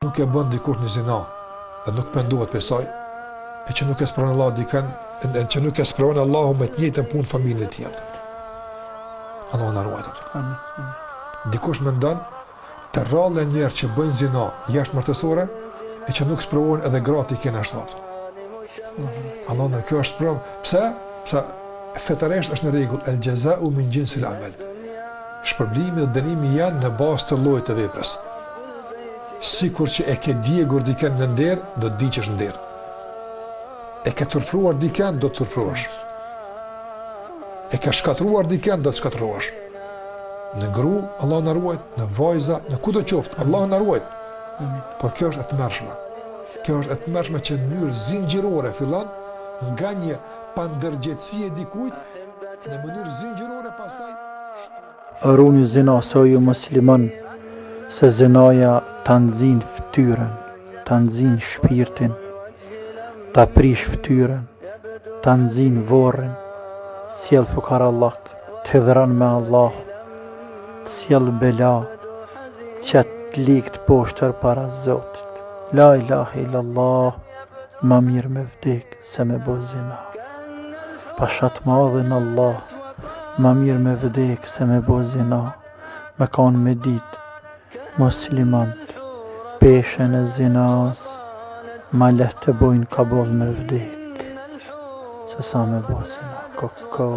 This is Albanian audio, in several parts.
Nuk e bën dikush një zina dhe nuk pendohet për saj, e që nuk e sprovon Allah dikën, e që nuk e sprovon Allahu me të njëjtën punë familjen e tij. Allahu na ruaj. Dikush mendon të rrallë njerëz që bëjnë zina jashtëmartësore e që nuk sprovojnë edhe gratë i kanë ashtu. Allahu na kjo është prov. Pse? Pse fetëresht është në rregull el jaza'u min jinsil amal. Shpërblimi dhe dënimi janë në bazë të llojit të veprës. Sikur që e ke djegur dikën në nder, do të diqesh në nder. E ke turpruar dikën, do të turpruash. E ke shkatruar dikën, do të shkatruash. Në gru, Allah na ruaj, në vajza, në kudo qoftë, Allah na ruaj. Por kjo është e tmerrshme. Kjo është e tmerrshme që në mënyrë zinxhirore fillon nga një pandërgjëtësi e dikujt në mënyrë zinxhirore pastaj. Aruni zina soju musliman, se zinaja të nëzin ftyrën, të nëzin shpirtin, të prish ftyrën, të nëzin vorën, sjell fukarallak, të dhëran me Allah, të sjell bela, qëtë likt poshtër para Zotit. La ilahe illallah, ma mirë me vdek se me bo zina. Pashat madhin Allah, ma mirë me vdek se me bo zina, me kanë me dit, muslimant, peshen e zinas, ma lehtë të bojnë kabol me vdek, se sa me bo zina. Koko,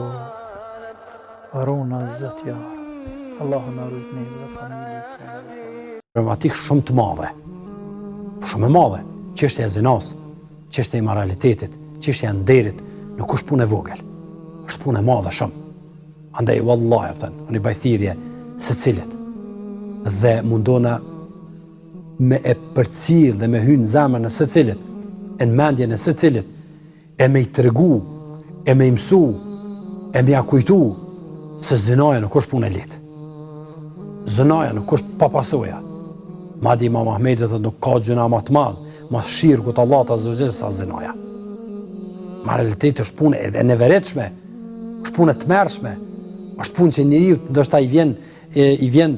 aruna zëtja, Allahu në rujt ne dhe familje. Problematik shumë të madhe, shumë e madhe, çështja e zinas, çështja e moralitetit, çështja e nderit, nuk është punë e vogël, është punë e madhe shumë. Andaj wallahi unë i bajthirje se cilit dhe mundona me e përcjell dhe me hyn zemrën e secilit, e në mendjen e secilit, e me i tregu, e me i mësu, e me ja kujtu se zinaja nuk është punë e lehtë. Zinaja nuk është papasoja. Madje Imam Ahmedi thotë nuk ka gjuna më të madh, më shirkut Allahut azza wa jalla sa zinaja. Moraliteti është punë e neveritshme, është punë e tmerrshme, është punë që njeriu ndoshta i vjen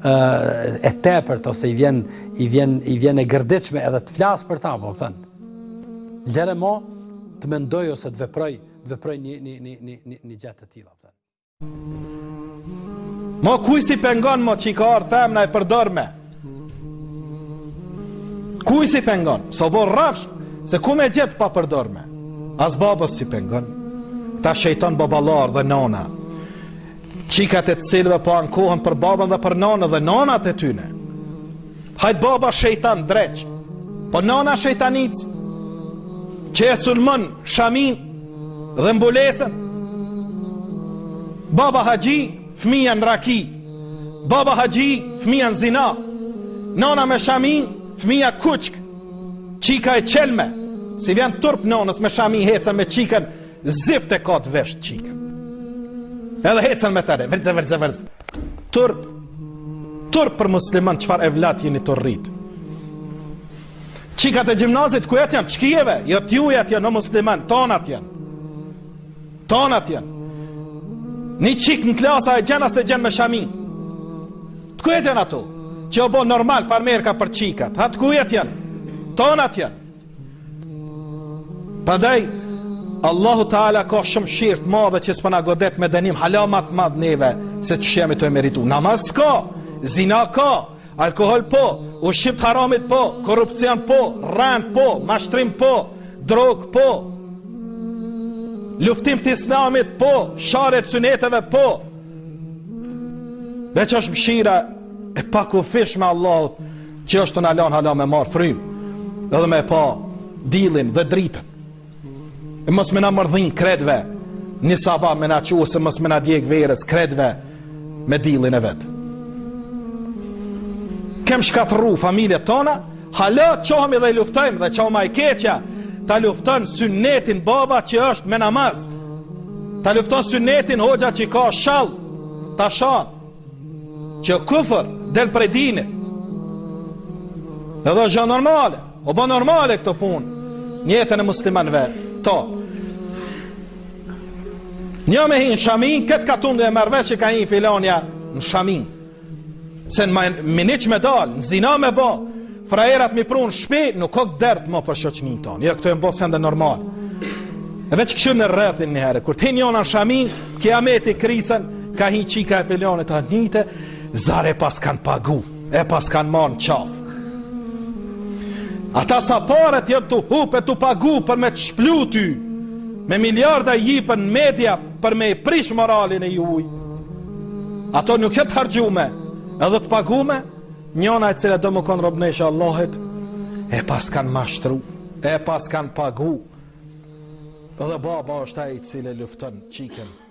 e tepërt ose i vjen e gërditshme edhe të flas për ta, po kupton. Lere mo të mendoj ose të veproj një gjë të tilla, po. Mo kuj si pengon mo që i ka ardhë femna e përdorme? Kuj si pengon? So bo rrafsh se ku me gjetë pa përdorme? As babës si pengon. Ta shejton babalar dhe nana, qikat e të cilëve po ankohen për babën dhe për nanë dhe nanat e tyne. Hajt baba shejtan dreq, po nana shejtanic, që e sulmon shamin dhe mbulesën. Baba haxhi, fëmija në raki. Baba haxhi, fëmija në zina. Nana me shamin, fëmija kuçk. Qika e qelme, si vjen turp nanës me shamin heca me qikën, zift e ka të vesh qikën. Edhe hecën me tëre, vërdzë. Turp për musliman, qëfar evlat jeni të rrit. Qikat e gjimnazit, ku jetë janë? Qkijeve, jo t'jujet janë, no musliman, tonat janë. Një qik në klasa e gjena se gjen me shamin. T'ku jetë janë ato? Që o bo normal, farmerka për qikat. Ha t'ku jetë janë? Tonat janë. Pandaj, Allahu Teala ka shumë shirt madhe që s'pana godet me dënim halamat madh neve se që shemi të e meritu. Namaz ka, zina ka, alkohol po, ushqim të haramit po, korupcion po, rand po, mashtrim po, drog po, luftim të islamit po, sharet suneteve po. Veç është mshira e pakufish me Allahut që është të në alan hala me marë frym edhe me pa dilin dhe dritën. E mos me na mërdhin kredve, një sabah me na qu, se mos me na djeg verës kredve me dilin e vetë. Kem shkatru familjet tona, hala qohemi dhe i luftojmë dhe qohma i keqja, ta lufton sunnetin baba që është me namaz, ta lufton sunnetin hoxha që ka shall, ta shan, që kufër del prej dinit. Edhe është gjë normale, o bo normale këto punë, njetën e muslimanve, to. Një me hi në shamin, këtë katun dhe e mërve që ka hi filonja në shamin. Se në miniq me dal, në zina me bo, frajerat mi prunë shpi, nuk ka dert më për shoqnin tonë. Jo, këto e mbo sende normal. E veç këshu në rrethin një herë, kur t'hin jona shami, kiameti krisën, ka hi qika e filionit a njite, zare pas kanë pagu, e pas kanë marë qafë. Ata sa paret jetë të hupe, të pagu për me të shplu ty, me miliarda jipën media për me i prish moralin e juj. Ato nuk jetë hargjume, edhe të pagume, njona e cile do më konë robnesha Allahit, e pas kanë mashtru, e pas kanë pagu. Edhe baba është ai i cili lufton qiken